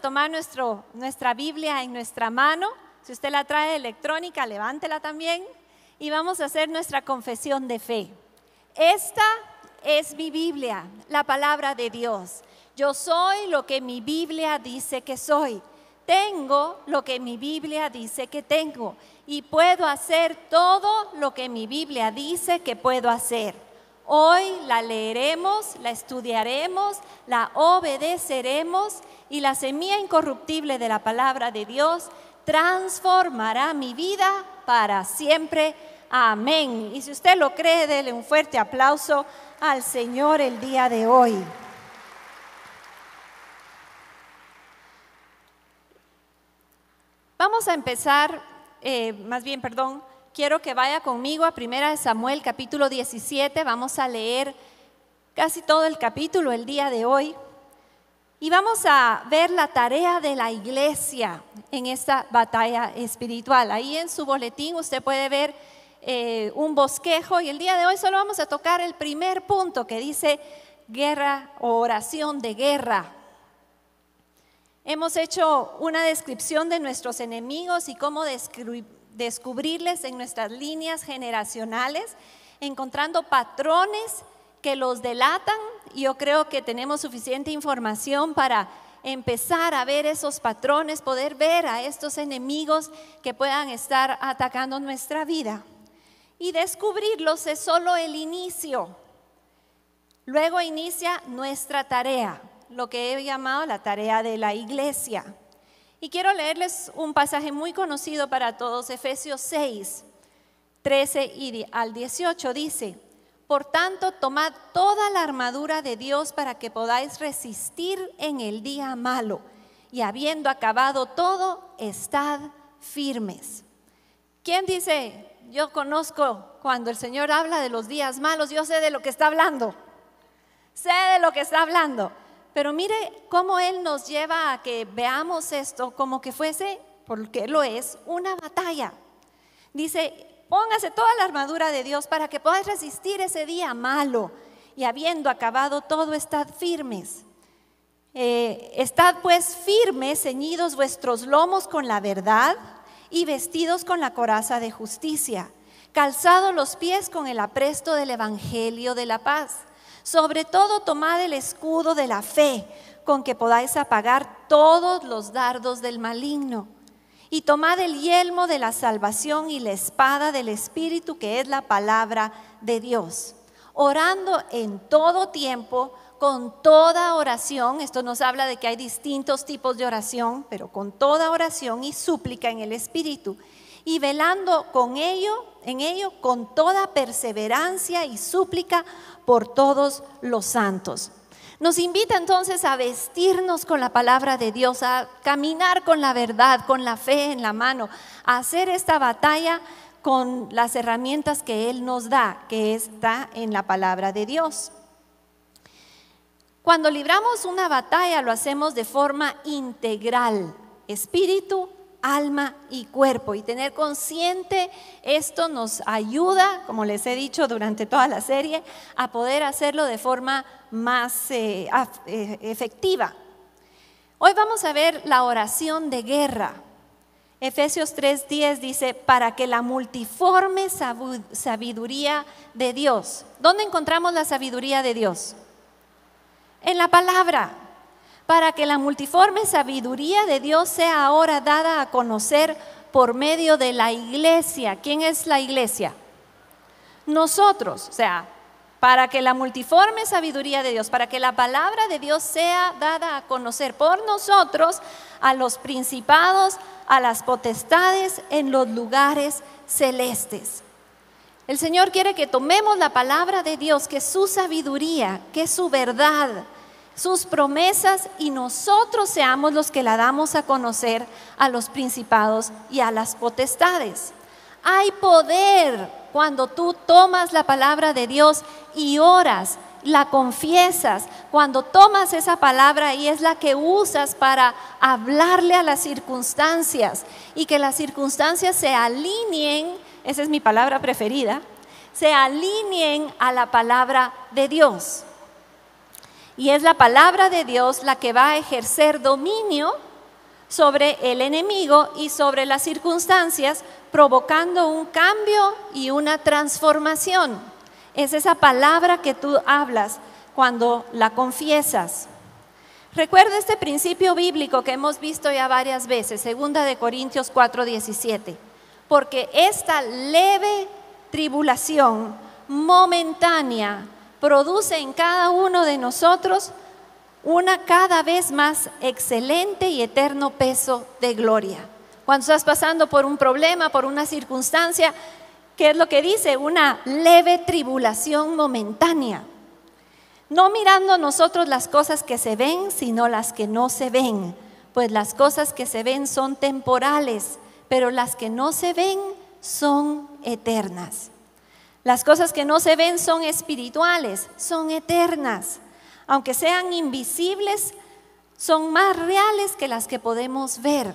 tomar nuestra Biblia en nuestra mano. Si usted la trae electrónica, levántela también. Y vamos a hacer nuestra confesión de fe. Esta es mi Biblia, la palabra de Dios. Yo soy lo que mi Biblia dice que soy. Tengo lo que mi Biblia dice que tengo. Y puedo hacer todo lo que mi Biblia dice que puedo hacer. Hoy la leeremos, la estudiaremos, la obedeceremos y la semilla incorruptible de la palabra de Dios transformará mi vida para siempre. Amén. Y si usted lo cree, dele un fuerte aplauso al Señor el día de hoy. Vamos a empezar, quiero que vaya conmigo a 1 Samuel capítulo 17, vamos a leer casi todo el capítulo el día de hoy y vamos a ver la tarea de la iglesia en esta batalla espiritual. Ahí en su boletín usted puede ver un bosquejo y el día de hoy solo vamos a tocar el primer punto que dice guerra o oración de guerra. Hemos hecho una descripción de nuestros enemigos y cómo descubrirles en nuestras líneas generacionales, encontrando patrones que los delatan. Yo creo que tenemos suficiente información para empezar a ver esos patrones, poder ver a estos enemigos que puedan estar atacando nuestra vida. Y descubrirlos es solo el inicio. Luego inicia nuestra tarea, lo que he llamado la tarea de la iglesia. Y quiero leerles un pasaje muy conocido para todos, Efesios 6, 13 al 18, dice: por tanto, tomad toda la armadura de Dios para que podáis resistir en el día malo, y habiendo acabado todo, estad firmes. ¿Quién dice, yo conozco cuando el Señor habla de los días malos, yo sé de lo que está hablando? Sé de lo que está hablando. Pero mire cómo Él nos lleva a que veamos esto como que fuese, porque lo es, una batalla. Dice, póngase toda la armadura de Dios para que podáis resistir ese día malo. Y habiendo acabado todo, estad firmes. Estad pues firmes, ceñidos vuestros lomos con la verdad y vestidos con la coraza de justicia, calzados los pies con el apresto del evangelio de la paz. Sobre todo tomad el escudo de la fe, con que podáis apagar todos los dardos del maligno. Y tomad el yelmo de la salvación y la espada del Espíritu, que es la palabra de Dios. Orando en todo tiempo, con toda oración. Esto nos habla de que hay distintos tipos de oración, pero con toda oración y súplica en el Espíritu. Y velando en ello con toda perseverancia y súplica por todos los santos. Nos invita entonces a vestirnos con la palabra de Dios, a caminar con la verdad, con la fe en la mano, a hacer esta batalla con las herramientas que Él nos da, que está en la palabra de Dios. Cuando libramos una batalla lo hacemos de forma integral, espíritu, alma y cuerpo, y tener consciente esto nos ayuda, como les he dicho durante toda la serie, a poder hacerlo de forma más efectiva. Hoy vamos a ver la oración de guerra. Efesios 3:10 dice, para que la multiforme sabiduría de Dios. ¿Dónde encontramos la sabiduría de Dios? En la palabra. Para que la multiforme sabiduría de Dios sea ahora dada a conocer por medio de la iglesia. ¿Quién es la iglesia? Nosotros, o sea, para que la multiforme sabiduría de Dios, para que la palabra de Dios sea dada a conocer por nosotros a los principados, a las potestades en los lugares celestes. El Señor quiere que tomemos la palabra de Dios, que es su sabiduría, que es su verdad, sus promesas, y nosotros seamos los que la damos a conocer a los principados y a las potestades. Hay poder cuando tú tomas la palabra de Dios y oras, la confiesas, cuando tomas esa palabra y es la que usas para hablarle a las circunstancias, y que las circunstancias se alineen, esa es mi palabra preferida, se alineen a la palabra de Dios. Y es la palabra de Dios la que va a ejercer dominio sobre el enemigo y sobre las circunstancias, provocando un cambio y una transformación. Es esa palabra que tú hablas cuando la confiesas. Recuerda este principio bíblico que hemos visto ya varias veces, 2 de Corintios 4:17, porque esta leve tribulación momentánea produce en cada uno de nosotros una cada vez más excelente y eterno peso de gloria. Cuando estás pasando por un problema, por una circunstancia, ¿qué es lo que dice? Una leve tribulación momentánea. No mirando nosotros las cosas que se ven, sino las que no se ven. Pues las cosas que se ven son temporales, pero las que no se ven son eternas. Las cosas que no se ven son espirituales, son eternas. Aunque sean invisibles, son más reales que las que podemos ver.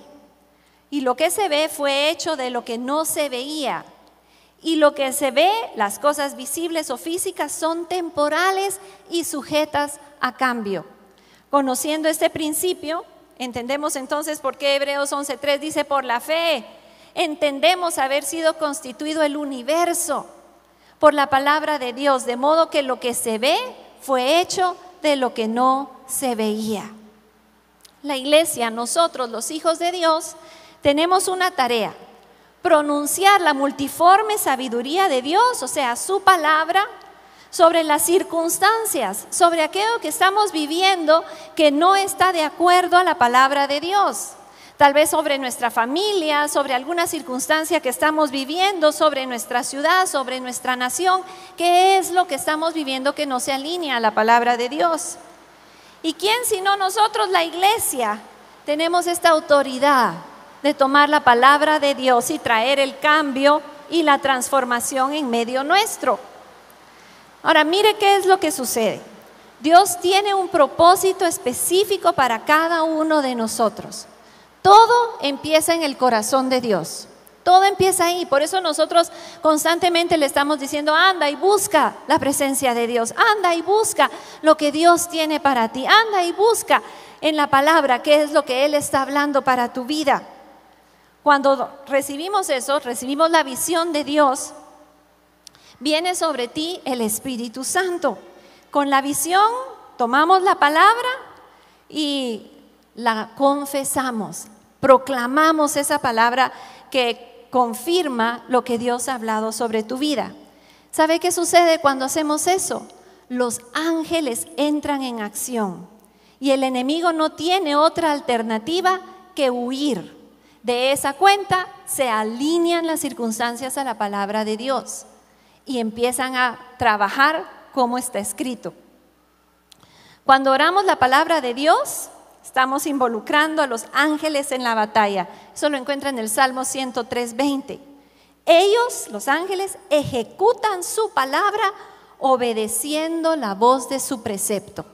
Y lo que se ve fue hecho de lo que no se veía. Y lo que se ve, las cosas visibles o físicas, son temporales y sujetas a cambio. Conociendo este principio, entendemos entonces por qué Hebreos 11:3 dice: por la fe entendemos haber sido constituido el universo por la palabra de Dios, de modo que lo que se ve fue hecho de lo que no se veía. La iglesia, nosotros los hijos de Dios, tenemos una tarea: pronunciar la multiforme sabiduría de Dios, o sea, su palabra, sobre las circunstancias, sobre aquello que estamos viviendo que no está de acuerdo a la palabra de Dios. Tal vez sobre nuestra familia, sobre alguna circunstancia que estamos viviendo, sobre nuestra ciudad, sobre nuestra nación. ¿Qué es lo que estamos viviendo que no se alinea a la palabra de Dios? ¿Y quién sino nosotros, la iglesia, tenemos esta autoridad de tomar la palabra de Dios y traer el cambio y la transformación en medio nuestro? Ahora, mire qué es lo que sucede. Dios tiene un propósito específico para cada uno de nosotros. Todo empieza en el corazón de Dios. Todo empieza ahí. Por eso nosotros constantemente le estamos diciendo: anda y busca la presencia de Dios. Anda y busca lo que Dios tiene para ti. Anda y busca en la palabra qué es lo que Él está hablando para tu vida. Cuando recibimos eso, recibimos la visión de Dios, viene sobre ti el Espíritu Santo. Con la visión tomamos la palabra y la confesamos, proclamamos esa palabra que confirma lo que Dios ha hablado sobre tu vida. ¿Sabe qué sucede cuando hacemos eso? Los ángeles entran en acción y el enemigo no tiene otra alternativa que huir. De esa cuenta se alinean las circunstancias a la palabra de Dios y empiezan a trabajar como está escrito. Cuando oramos la palabra de Dios, estamos involucrando a los ángeles en la batalla. Eso lo encuentra en el Salmo 103:20. Ellos, los ángeles, ejecutan su palabra obedeciendo la voz de su precepto.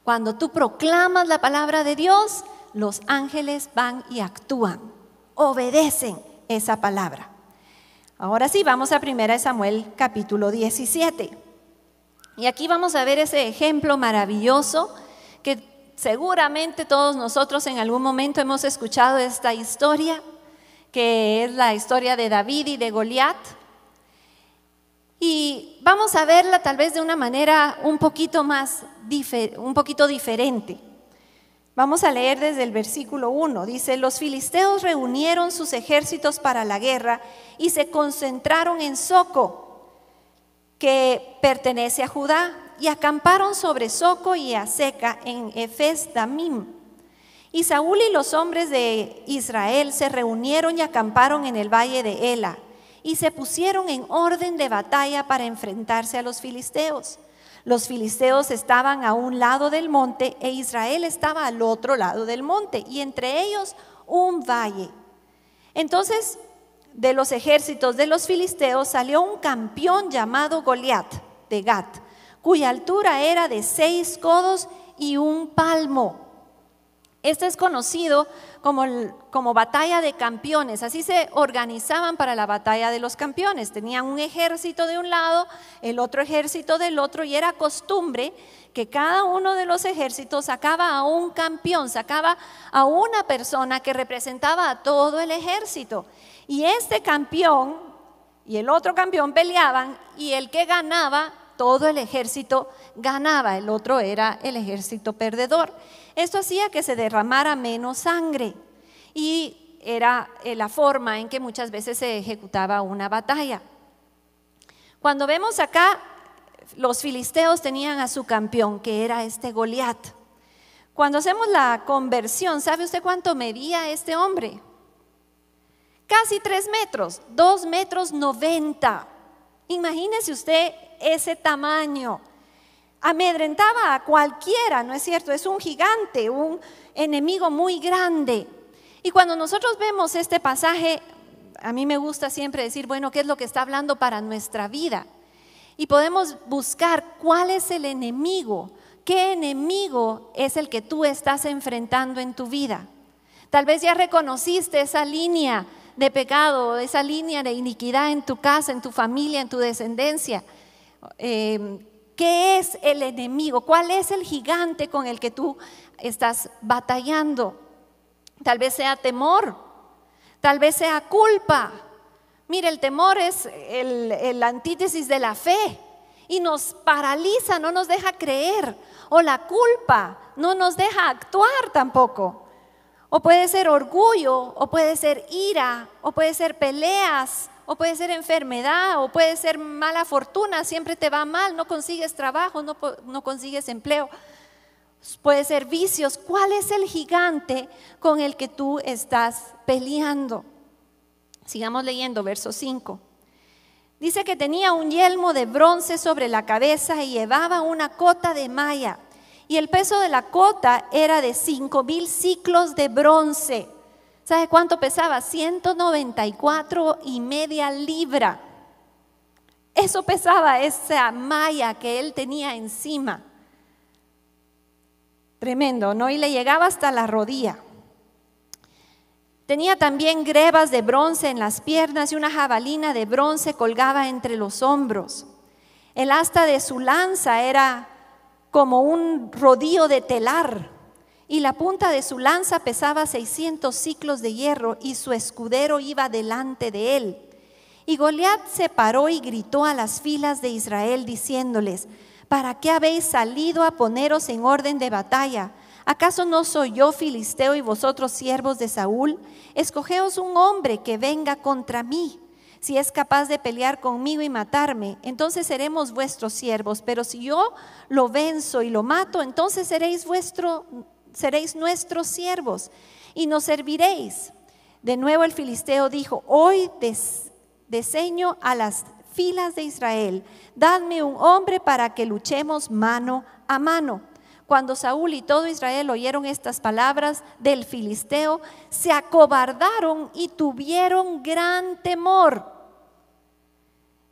Cuando tú proclamas la palabra de Dios, los ángeles van y actúan, obedecen esa palabra. Ahora sí, vamos a 1 Samuel capítulo 17. Y aquí vamos a ver ese ejemplo maravilloso que seguramente todos nosotros en algún momento hemos escuchado esta historia, que es la historia de David y de Goliat. Y vamos a verla tal vez de una manera un poquito diferente. Vamos a leer desde el versículo 1. Dice: los filisteos reunieron sus ejércitos para la guerra y se concentraron en Soco, que pertenece a Judá, y acamparon sobre Soco y Aseca en Efes Damim. Y Saúl y los hombres de Israel se reunieron y acamparon en el valle de Ela, y se pusieron en orden de batalla para enfrentarse a los filisteos. Los filisteos estaban a un lado del monte e Israel estaba al otro lado del monte, y entre ellos un valle. Entonces, de los ejércitos de los filisteos salió un campeón llamado Goliat de Gat, cuya altura era de 6 codos y 1 palmo. Este es conocido como batalla de campeones. Así se organizaban para la batalla de los campeones. Tenían un ejército de un lado, el otro ejército del otro, y era costumbre que cada uno de los ejércitos sacaba a un campeón, sacaba a una persona que representaba a todo el ejército. Y este campeón y el otro campeón peleaban, y el que ganaba, todo el ejército ganaba, el otro era el ejército perdedor. Esto hacía que se derramara menos sangre y era la forma en que muchas veces se ejecutaba una batalla. Cuando vemos acá, los filisteos tenían a su campeón, que era este Goliat. Cuando hacemos la conversión, ¿sabe usted cuánto medía este hombre? Casi 3 metros, 2,90 metros. Imagínese usted ese tamaño. Amedrentaba a cualquiera, ¿no es cierto? Es un gigante, un enemigo muy grande. Y cuando nosotros vemos este pasaje, a mí me gusta siempre decir, bueno, ¿qué es lo que está hablando para nuestra vida? Y podemos buscar cuál es el enemigo, qué enemigo es el que tú estás enfrentando en tu vida. Tal vez ya reconociste esa línea de pecado, esa línea de iniquidad en tu casa, en tu familia, en tu descendencia. ¿Qué es el enemigo? ¿Cuál es el gigante con el que tú estás batallando? Tal vez sea temor, tal vez sea culpa. Mire, el temor es el antítesis de la fe y nos paraliza, no nos deja creer. O la culpa no nos deja actuar tampoco. O puede ser orgullo, o puede ser ira, o puede ser peleas, o puede ser enfermedad, o puede ser mala fortuna, siempre te va mal, no consigues trabajo, no consigues empleo. Puede ser vicios. ¿Cuál es el gigante con el que tú estás peleando? Sigamos leyendo, verso 5. Dice que tenía un yelmo de bronce sobre la cabeza y llevaba una cota de malla. Y el peso de la cota era de 5,000 ciclos de bronce. ¿Sabe cuánto pesaba? 194,5 libras. Eso pesaba esa malla que él tenía encima. Tremendo, ¿no? Y le llegaba hasta la rodilla. Tenía también grebas de bronce en las piernas y una jabalina de bronce colgaba entre los hombros. El asta de su lanza era como un rodillo de telar, y la punta de su lanza pesaba 600 ciclos de hierro, y su escudero iba delante de él. Y Goliat se paró y gritó a las filas de Israel diciéndoles: ¿para qué habéis salido a poneros en orden de batalla? ¿Acaso no soy yo filisteo y vosotros siervos de Saúl? Escogeos un hombre que venga contra mí. Si es capaz de pelear conmigo y matarme, entonces seremos vuestros siervos. Pero si yo lo venzo y lo mato, entonces seréis nuestros siervos y nos serviréis. De nuevo el filisteo dijo: hoy deseño a las filas de Israel, dadme un hombre para que luchemos mano a mano. Cuando Saúl y todo Israel oyeron estas palabras del filisteo, se acobardaron y tuvieron gran temor.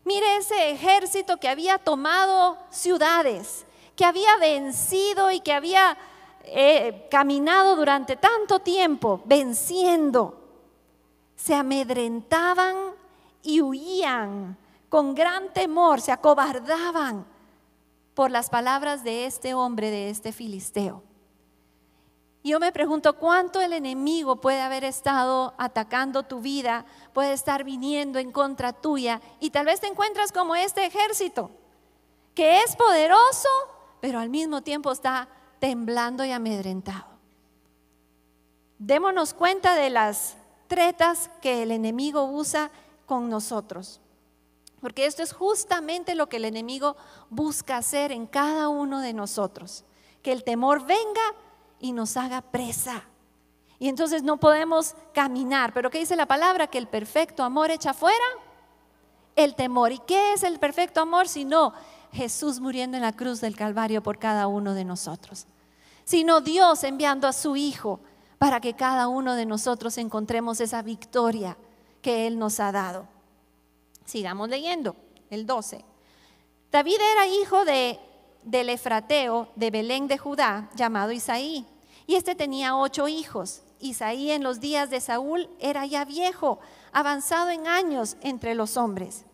Mire ese ejército que había tomado ciudades, que había vencido y que había caminado durante tanto tiempo, venciendo. Se amedrentaban y huían con gran temor, se acobardaban por las palabras de este hombre, de este filisteo. Y yo me pregunto, ¿cuánto el enemigo puede haber estado atacando tu vida? Puede estar viniendo en contra tuya, y tal vez te encuentras como este ejército, que es poderoso, pero al mismo tiempo está temblando y amedrentado. Démonos cuenta de las tretas que el enemigo usa con nosotros, porque esto es justamente lo que el enemigo busca hacer en cada uno de nosotros, que el temor venga y nos haga presa, y entonces no podemos caminar. Pero ¿qué dice la palabra? Que el perfecto amor echa fuera el temor. ¿Y qué es el perfecto amor? Sino Jesús muriendo en la cruz del Calvario por cada uno de nosotros, sino Dios enviando a su Hijo para que cada uno de nosotros encontremos esa victoria que Él nos ha dado. Sigamos leyendo, el 12. David era hijo del efrateo de Belén de Judá, llamado Isaí, Y este tenía 8 hijos. Isaí en los días de Saúl era ya viejo, avanzado en años entre los hombres.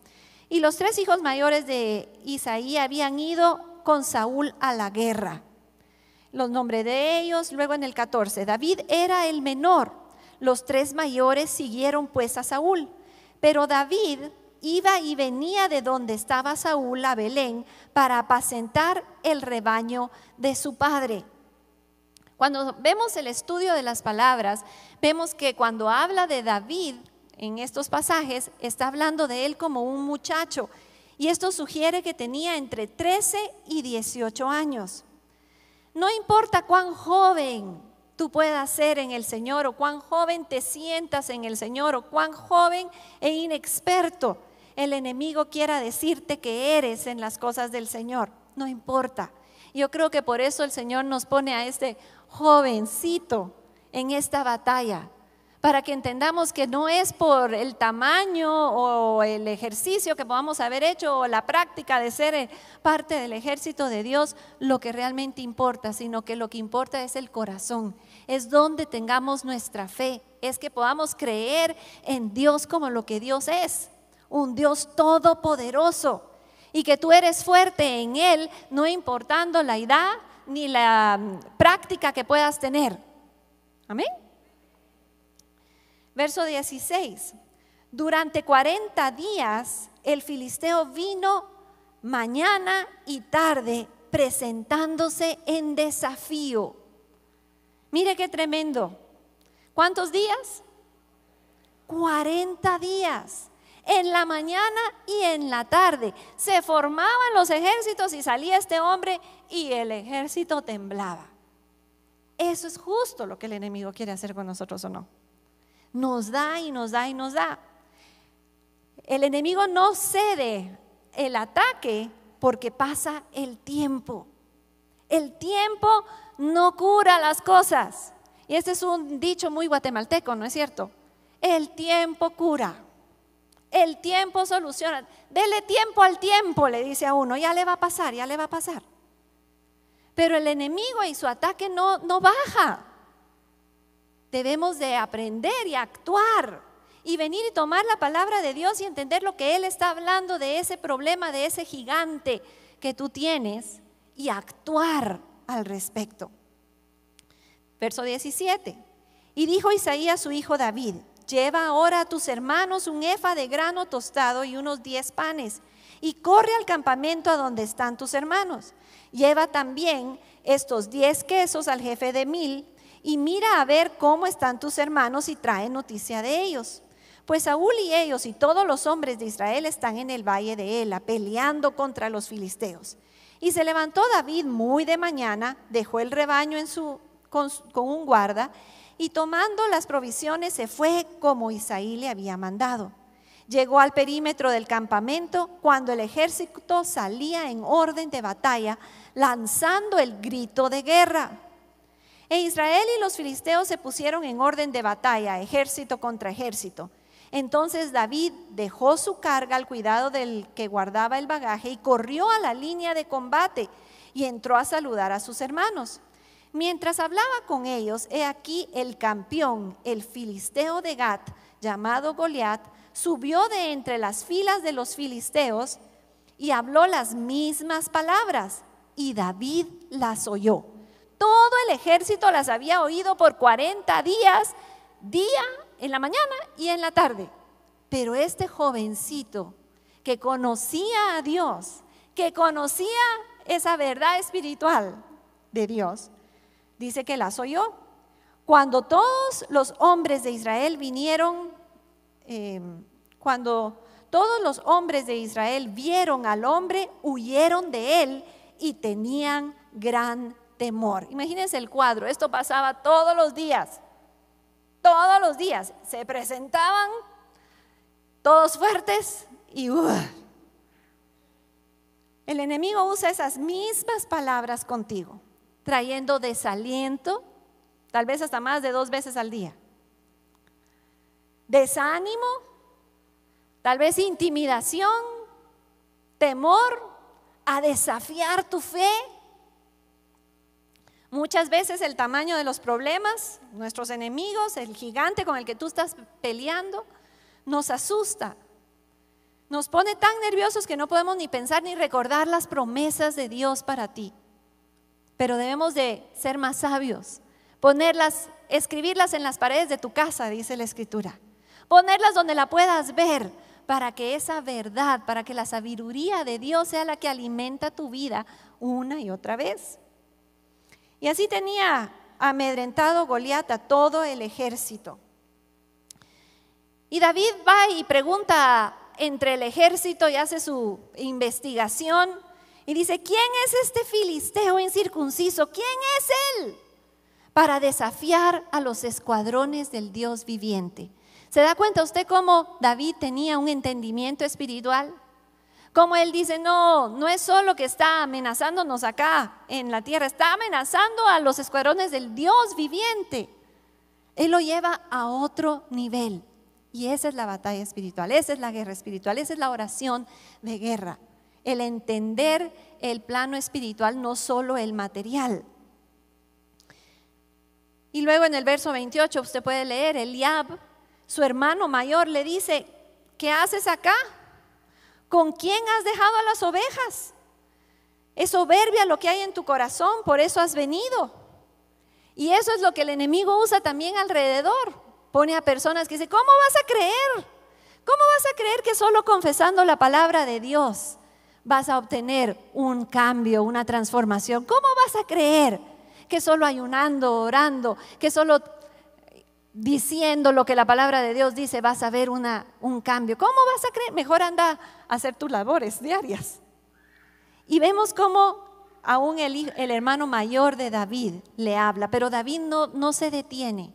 Y los 3 hijos mayores de Isaí habían ido con Saúl a la guerra. Los nombres de ellos, luego en el 14, David era el menor. Los 3 mayores siguieron pues a Saúl. Pero David iba y venía de donde estaba Saúl a Belén para apacentar el rebaño de su padre. Cuando vemos el estudio de las palabras, vemos que cuando habla de David en estos pasajes, está hablando de él como un muchacho. Y esto sugiere que tenía entre 13 y 18 años. No importa cuán joven tú puedas ser en el Señor, o cuán joven te sientas en el Señor, o cuán joven e inexperto el enemigo quiera decirte que eres en las cosas del Señor. No importa. Yo creo que por eso el Señor nos pone a este jovencito en esta batalla, para que entendamos que no es por el tamaño o el ejercicio que podamos haber hecho o la práctica de ser parte del ejército de Dios lo que realmente importa, sino que lo que importa es el corazón, es donde tengamos nuestra fe, es que podamos creer en Dios como lo que Dios es, un Dios todopoderoso, y que tú eres fuerte en Él, no importando la edad ni la práctica que puedas tener. Amén. Verso 16. Durante 40 días el filisteo vino mañana y tarde presentándose en desafío. Mire qué tremendo. ¿Cuántos días? 40 días. En la mañana y en la tarde se formaban los ejércitos y salía este hombre y el ejército temblaba. Eso es justo lo que el enemigo quiere hacer con nosotros, ¿o no? Nos da y nos da y nos da. El enemigo no cede el ataque porque pasa el tiempo. El tiempo no cura las cosas. Y este es un dicho muy guatemalteco, ¿no es cierto? El tiempo cura. El tiempo soluciona. Dele tiempo al tiempo, le dice a uno, ya le va a pasar, ya le va a pasar. Pero el enemigo y su ataque no baja. Debemos de aprender y actuar y venir y tomar la palabra de Dios y entender lo que Él está hablando de ese problema, de ese gigante que tú tienes y actuar al respecto. Verso 17. Y dijo Isaí a su hijo David: lleva ahora a tus hermanos un efa de grano tostado y unos 10 panes, y corre al campamento a donde están tus hermanos. Lleva también estos 10 quesos al jefe de 1000, y mira a ver cómo están tus hermanos y trae noticia de ellos. Pues Saúl y ellos y todos los hombres de Israel están en el valle de Ela, peleando contra los filisteos. Y se levantó David muy de mañana, dejó el rebaño con un guarda, y tomando las provisiones se fue como Isaí le había mandado. Llegó al perímetro del campamento cuando el ejército salía en orden de batalla, lanzando el grito de guerra. E Israel y los filisteos se pusieron en orden de batalla, ejército contra ejército. Entonces David dejó su carga al cuidado del que guardaba el bagaje y corrió a la línea de combate y entró a saludar a sus hermanos. Mientras hablaba con ellos, he aquí el campeón, el filisteo de Gat, llamado Goliat, subió de entre las filas de los filisteos y habló las mismas palabras, y David las oyó. Todo el ejército las había oído por 40 días, día en la mañana y en la tarde. Pero este jovencito que conocía a Dios, que conocía esa verdad espiritual de Dios, dice que las oyó. Cuando todos los hombres de Israel vieron al hombre, huyeron de él y tenían gran temor. Imagínense el cuadro, esto pasaba todos los días, se presentaban todos fuertes y el enemigo usa esas mismas palabras contigo, trayendo desaliento, tal vez hasta más de 2 veces al día, desánimo, tal vez intimidación, temor, a desafiar tu fe. Muchas veces el tamaño de los problemas, nuestros enemigos, el gigante con el que tú estás peleando, nos asusta. Nos pone tan nerviosos que no podemos ni pensar ni recordar las promesas de Dios para ti. Pero debemos de ser más sabios, ponerlas, escribirlas en las paredes de tu casa, dice la Escritura. Ponerlas donde la puedas ver, para que esa verdad, para que la sabiduría de Dios sea la que alimenta tu vida una y otra vez. Y así tenía amedrentado Goliat a todo el ejército. Y David va y pregunta entre el ejército y hace su investigación y dice: ¿quién es este filisteo incircunciso? ¿Quién es él? Para desafiar a los escuadrones del Dios viviente. ¿Se da cuenta usted cómo David tenía un entendimiento espiritual? Como él dice, no es solo que está amenazándonos acá en la tierra, está amenazando a los escuadrones del Dios viviente. Él lo lleva a otro nivel. Y esa es la batalla espiritual, esa es la guerra espiritual, esa es la oración de guerra. El entender el plano espiritual, no solo el material. Y luego en el verso 28 usted puede leer, Eliab, su hermano mayor, le dice: ¿qué haces acá? ¿Con quién has dejado a las ovejas? Es soberbia lo que hay en tu corazón, por eso has venido. Y eso es lo que el enemigo usa también alrededor. Pone a personas que dicen: ¿cómo vas a creer? ¿Cómo vas a creer que solo confesando la palabra de Dios vas a obtener un cambio, una transformación? ¿Cómo vas a creer que solo ayunando, orando, que solo diciendo lo que la palabra de Dios dice vas a ver un cambio? ¿Cómo vas a creer? Mejor anda a hacer tus labores diarias. Y vemos cómo aún el hermano mayor de David le habla, pero David no se detiene.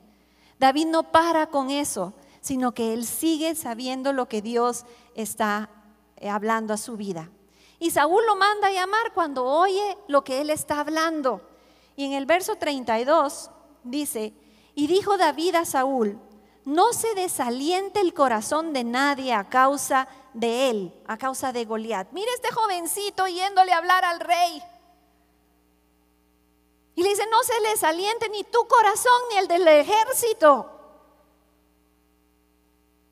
David no para con eso, sino que él sigue sabiendo lo que Dios está hablando a su vida. Y Saúl lo manda a llamar cuando oye lo que él está hablando. Y en el verso 32 dice: y dijo David a Saúl: no se desaliente el corazón de nadie a causa de él, a causa de Goliat. Mire este jovencito yéndole a hablar al rey. Y le dice: no se le desaliente ni tu corazón ni el del ejército.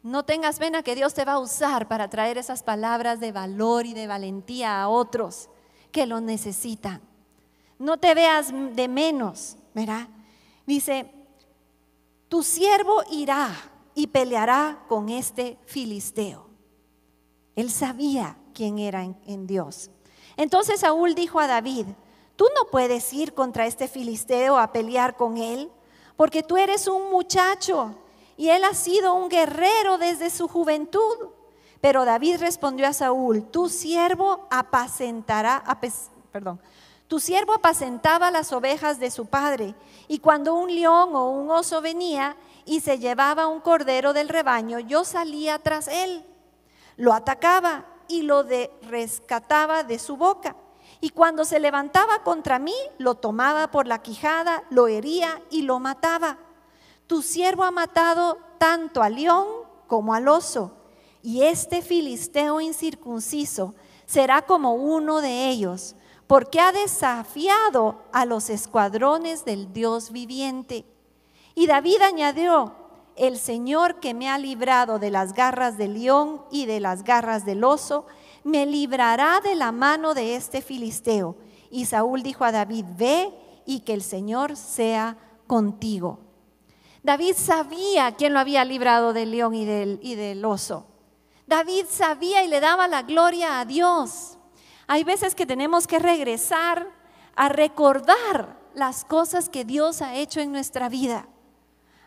No tengas pena, que Dios te va a usar para traer esas palabras de valor y de valentía a otros que lo necesitan. No te veas de menos, ¿verdad? Dice: tu siervo irá y peleará con este filisteo. Él sabía quién era en Dios. Entonces Saúl dijo a David: tú no puedes ir contra este filisteo a pelear con él, porque tú eres un muchacho y él ha sido un guerrero desde su juventud. Pero David respondió a Saúl: tu siervo apacentaba las ovejas de su padre, y cuando un león o un oso venía y se llevaba un cordero del rebaño, yo salía tras él, lo atacaba y lo rescataba de su boca. Y cuando se levantaba contra mí, lo tomaba por la quijada, lo hería y lo mataba. Tu siervo ha matado tanto al león como al oso, y este filisteo incircunciso será como uno de ellos, porque ha desafiado a los escuadrones del Dios viviente. Y David añadió: el Señor que me ha librado de las garras del león y de las garras del oso, me librará de la mano de este filisteo. Y Saúl dijo a David: ve, y que el Señor sea contigo. David sabía quién lo había librado del león y del oso. David sabía y le daba la gloria a Dios. Hay veces que tenemos que regresar a recordar las cosas que Dios ha hecho en nuestra vida.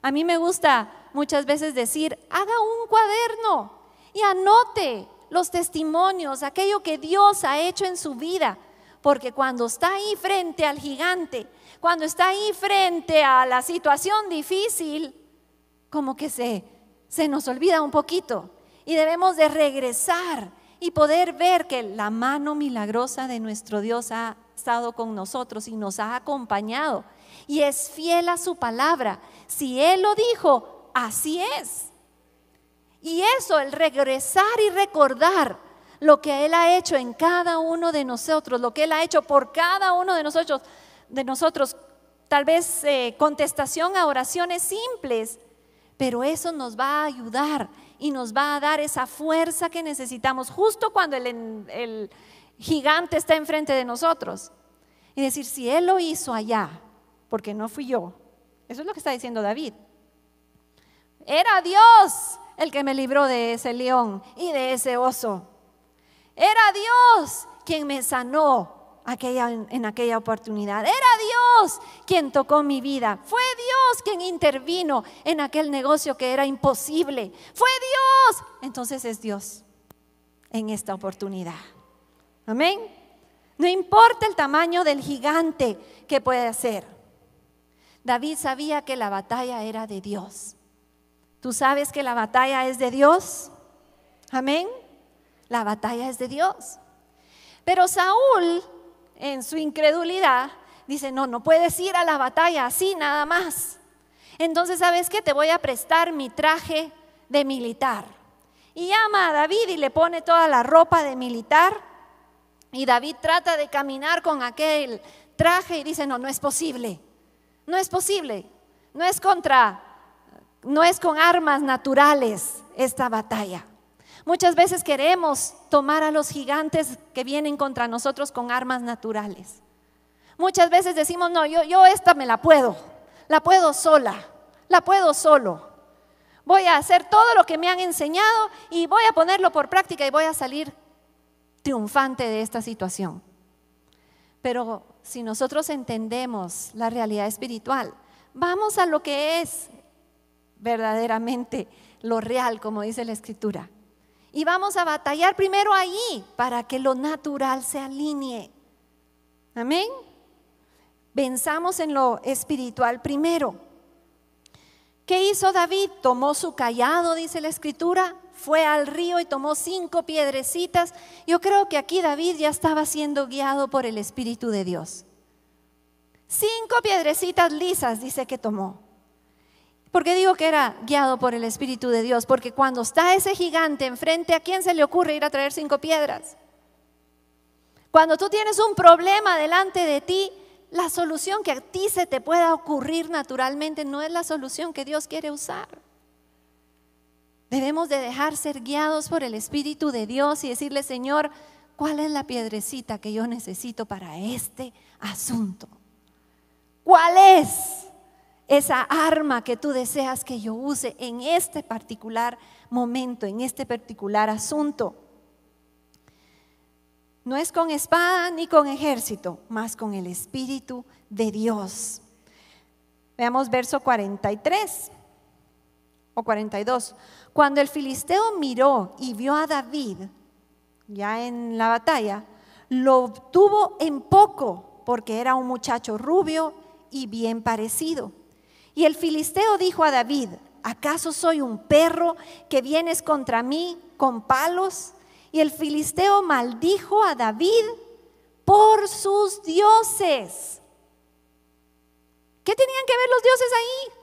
A mí me gusta muchas veces decir: haga un cuaderno y anote los testimonios, aquello que Dios ha hecho en su vida. Porque cuando está ahí frente al gigante, cuando está ahí frente a la situación difícil, como que se nos olvida un poquito. Y debemos de regresar y poder ver que la mano milagrosa de nuestro Dios ha estado con nosotros y nos ha acompañado. Y es fiel a su palabra. Si Él lo dijo, así es. Y eso, el regresar y recordar lo que Él ha hecho en cada uno de nosotros, lo que Él ha hecho por cada uno de nosotros tal vez contestación a oraciones simples, pero eso nos va a ayudar y nos va a dar esa fuerza que necesitamos justo cuando el gigante está enfrente de nosotros. Y decir, si Él lo hizo allá, porque no fui yo. Eso es lo que está diciendo David. Era Dios el que me libró de ese león y de ese oso. Era Dios quien me sanó en aquella oportunidad. Era Dios quien tocó mi vida. Fue Dios quien intervino en aquel negocio que era imposible. Fue Dios. Entonces es Dios en esta oportunidad. Amén. No importa el tamaño del gigante que puede hacer. David sabía que la batalla era de Dios. ¿Tú sabes que la batalla es de Dios? Amén. La batalla es de Dios. Pero Saúl, en su incredulidad, dice, no puedes ir a la batalla así nada más. Entonces, ¿sabes qué? Te voy a prestar mi traje de militar. Y llama a David y le pone toda la ropa de militar. Y David trata de caminar con aquel traje y dice, no es posible. No es posible. No es con armas naturales esta batalla. Muchas veces queremos tomar a los gigantes que vienen contra nosotros con armas naturales. Muchas veces decimos, no, yo esta me la puedo sola, la puedo solo. Voy a hacer todo lo que me han enseñado y voy a ponerlo por práctica y voy a salir triunfante de esta situación. Pero si nosotros entendemos la realidad espiritual, vamos a lo que es verdaderamente lo real, como dice la Escritura. Y vamos a batallar primero allí para que lo natural se alinee. Amén. Venzamos en lo espiritual primero. ¿Qué hizo David? Tomó su cayado, dice la Escritura, fue al río y tomó 5 piedrecitas. Yo creo que aquí David ya estaba siendo guiado por el Espíritu de Dios. 5 piedrecitas lisas dice que tomó. ¿Por qué digo que era guiado por el Espíritu de Dios? Porque cuando está ese gigante enfrente, ¿a quién se le ocurre ir a traer 5 piedras? Cuando tú tienes un problema delante de ti, la solución que a ti se te pueda ocurrir naturalmente no es la solución que Dios quiere usar. Debemos de dejar ser guiados por el Espíritu de Dios y decirle, Señor, ¿cuál es la piedrecita que yo necesito para este asunto? ¿Cuál es esa arma que tú deseas que yo use en este particular momento, en este particular asunto? No es con espada ni con ejército, más con el Espíritu de Dios. Veamos verso 43 o 42. Cuando el filisteo miró y vio a David, ya en la batalla, lo obtuvo en poco, porque era un muchacho rubio y bien parecido. Y el filisteo dijo a David, ¿acaso soy un perro que vienes contra mí con palos? Y el filisteo maldijo a David por sus dioses. ¿Qué tenían que ver los dioses ahí?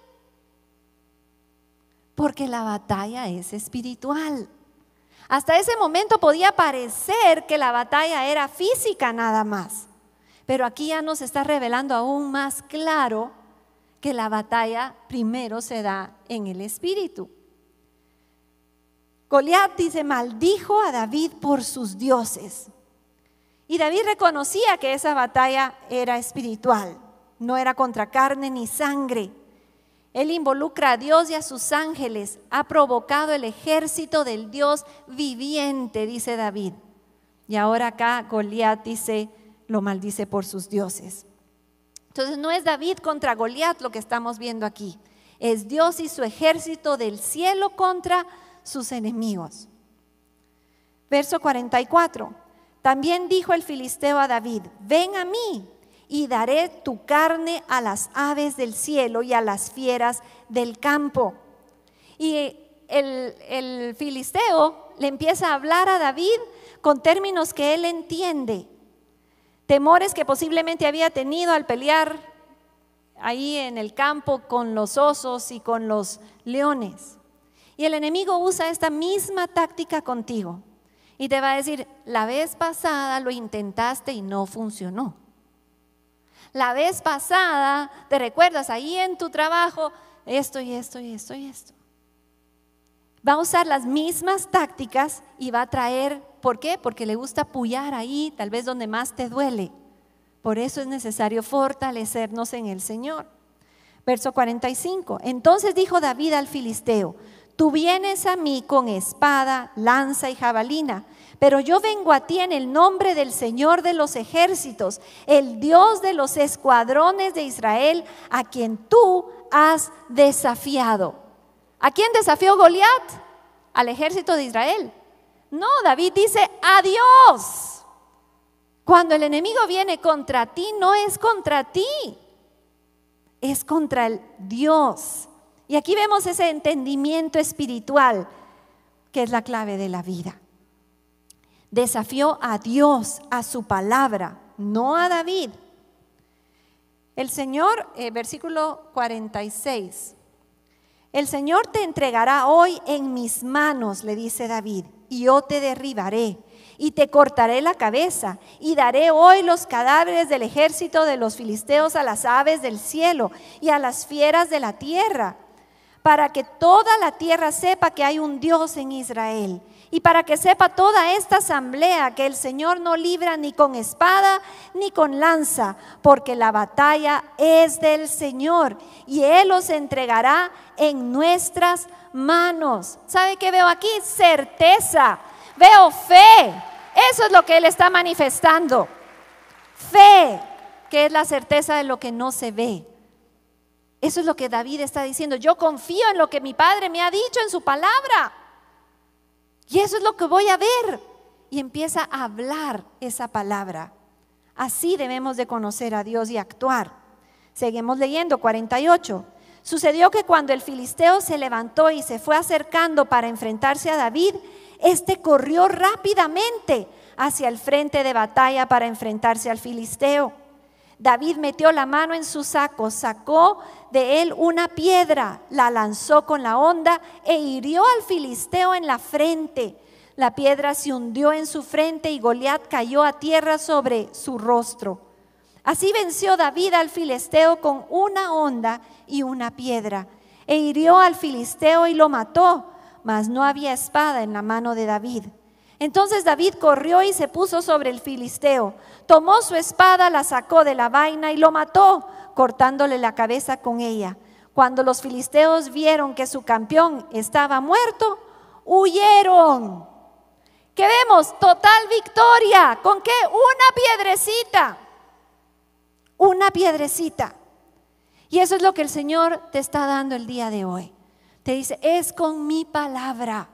Porque la batalla es espiritual. Hasta ese momento podía parecer que la batalla era física nada más. Pero aquí ya nos está revelando aún más claro que la batalla primero se da en el espíritu. Goliat dice, maldijo a David por sus dioses. Y David reconocía que esa batalla era espiritual, no era contra carne ni sangre. Él involucra a Dios y a sus ángeles, ha provocado el ejército del Dios viviente, dice David. Y ahora acá Goliat dice, lo maldice por sus dioses. Entonces no es David contra Goliat lo que estamos viendo aquí, es Dios y su ejército del cielo contra sus enemigos. Verso 44. También dijo el filisteo a David, ven a mí y daré tu carne a las aves del cielo y a las fieras del campo. Y el filisteo le empieza a hablar a David con términos que él entiende, temores que posiblemente había tenido al pelear ahí en el campo con los osos y con los leones. Y el enemigo usa esta misma táctica contigo y te va a decir, la vez pasada lo intentaste y no funcionó. La vez pasada, ¿te recuerdas? Ahí en tu trabajo, esto y esto y esto y esto. Va a usar las mismas tácticas y va a traer, ¿por qué? Porque le gusta puyar ahí, tal vez donde más te duele. Por eso es necesario fortalecernos en el Señor. Verso 45. Entonces dijo David al filisteo: tú vienes a mí con espada, lanza y jabalina, pero yo vengo a ti en el nombre del Señor de los ejércitos, el Dios de los escuadrones de Israel, a quien tú has desafiado. ¿A quién desafió Goliat? Al ejército de Israel. No, David dice: a Dios. Cuando el enemigo viene contra ti, no es contra ti, es contra el Dios. Y aquí vemos ese entendimiento espiritual que es la clave de la vida. Desafió a Dios, a su palabra, no a David. El Señor, versículo 46. El Señor te entregará hoy en mis manos, le dice David, y yo te derribaré y te cortaré la cabeza y daré hoy los cadáveres del ejército de los filisteos a las aves del cielo y a las fieras de la tierra, para que toda la tierra sepa que hay un Dios en Israel, y para que sepa toda esta asamblea que el Señor no libra ni con espada ni con lanza, porque la batalla es del Señor y Él los entregará en nuestras manos. ¿Sabe qué veo aquí? Certeza, veo fe. Eso es lo que Él está manifestando. Fe, que es la certeza de lo que no se ve. Eso es lo que David está diciendo. Yo confío en lo que mi Padre me ha dicho en su palabra. Y eso es lo que voy a ver. Y empieza a hablar esa palabra. Así debemos de conocer a Dios y actuar. Seguimos leyendo, 48. Sucedió que cuando el filisteo se levantó y se fue acercando para enfrentarse a David, este corrió rápidamente hacia el frente de batalla para enfrentarse al filisteo. David metió la mano en su saco, sacó de él una piedra, la lanzó con la honda e hirió al filisteo en la frente. La piedra se hundió en su frente y Goliat cayó a tierra sobre su rostro. Así venció David al filisteo con una honda y una piedra, e hirió al filisteo y lo mató, mas no había espada en la mano de David. Entonces David corrió y se puso sobre el filisteo, tomó su espada, la sacó de la vaina y lo mató, cortándole la cabeza con ella. Cuando los filisteos vieron que su campeón estaba muerto, huyeron. ¿Qué vemos? Total victoria. ¿Con qué? Una piedrecita. Una piedrecita. Y eso es lo que el Señor te está dando el día de hoy. Te dice: es con mi palabra.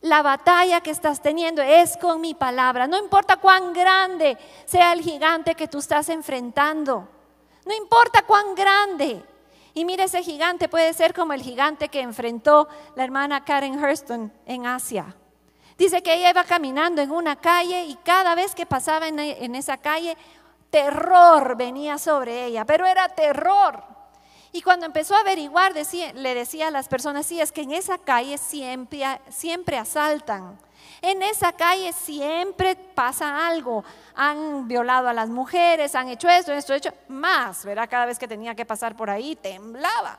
La batalla que estás teniendo es con mi palabra. No importa cuán grande sea el gigante que tú estás enfrentando. No importa cuán grande. Y mire, ese gigante puede ser como el gigante que enfrentó la hermana Karen Hurston en Asia. Dice que ella iba caminando en una calle y cada vez que pasaba en esa calle, terror venía sobre ella, pero era terror. Y cuando empezó a averiguar, le decía a las personas: sí, es que en esa calle siempre asaltan. En esa calle siempre pasa algo. Han violado a las mujeres, han hecho esto, más, ¿verdad? Cada vez que tenía que pasar por ahí, temblaba.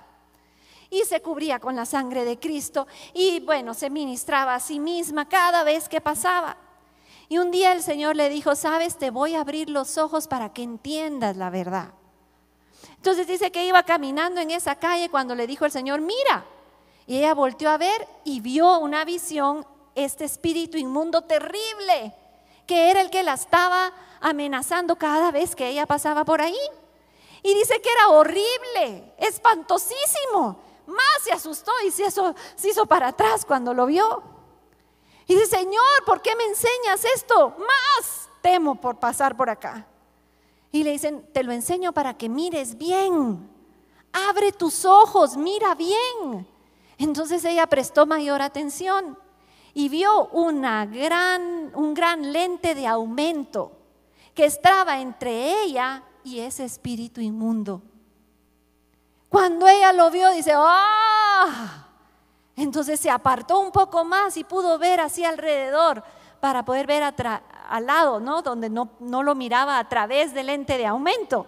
Y se cubría con la sangre de Cristo. Y bueno, se ministraba a sí misma cada vez que pasaba. Y un día el Señor le dijo: sabes, te voy a abrir los ojos para que entiendas la verdad. Entonces dice que iba caminando en esa calle cuando le dijo el Señor: mira. Y ella volteó a ver y vio una visión, este espíritu inmundo terrible, que era el que la estaba amenazando cada vez que ella pasaba por ahí. Y dice que era horrible, espantosísimo. Más se asustó y se hizo para atrás cuando lo vio. Y dice: Señor, ¿por qué me enseñas esto? Más temo por pasar por acá. Y le dicen: te lo enseño para que mires bien. Abre tus ojos, mira bien. Entonces ella prestó mayor atención y vio un gran lente de aumento que estaba entre ella y ese espíritu inmundo. Cuando ella lo vio, dice: ¡ah! Entonces se apartó un poco más y pudo ver hacia alrededor para poder ver al lado, ¿no? Donde no lo miraba a través del lente de aumento.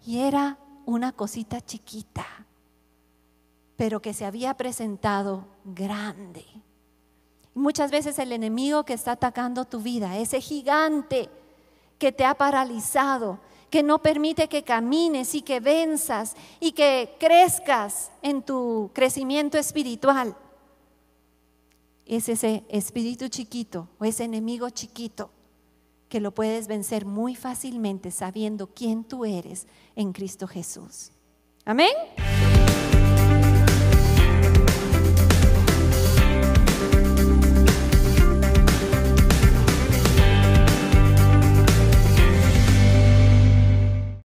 y era una cosita chiquita, pero que se había presentado grande. Muchas veces el enemigo que está atacando tu vida, ese gigante que te ha paralizado, que no permite que camines y que venzas y que crezcas en tu crecimiento espiritual, es ese espíritu chiquito o ese enemigo chiquito que lo puedes vencer muy fácilmente sabiendo quién tú eres en Cristo Jesús. Amén.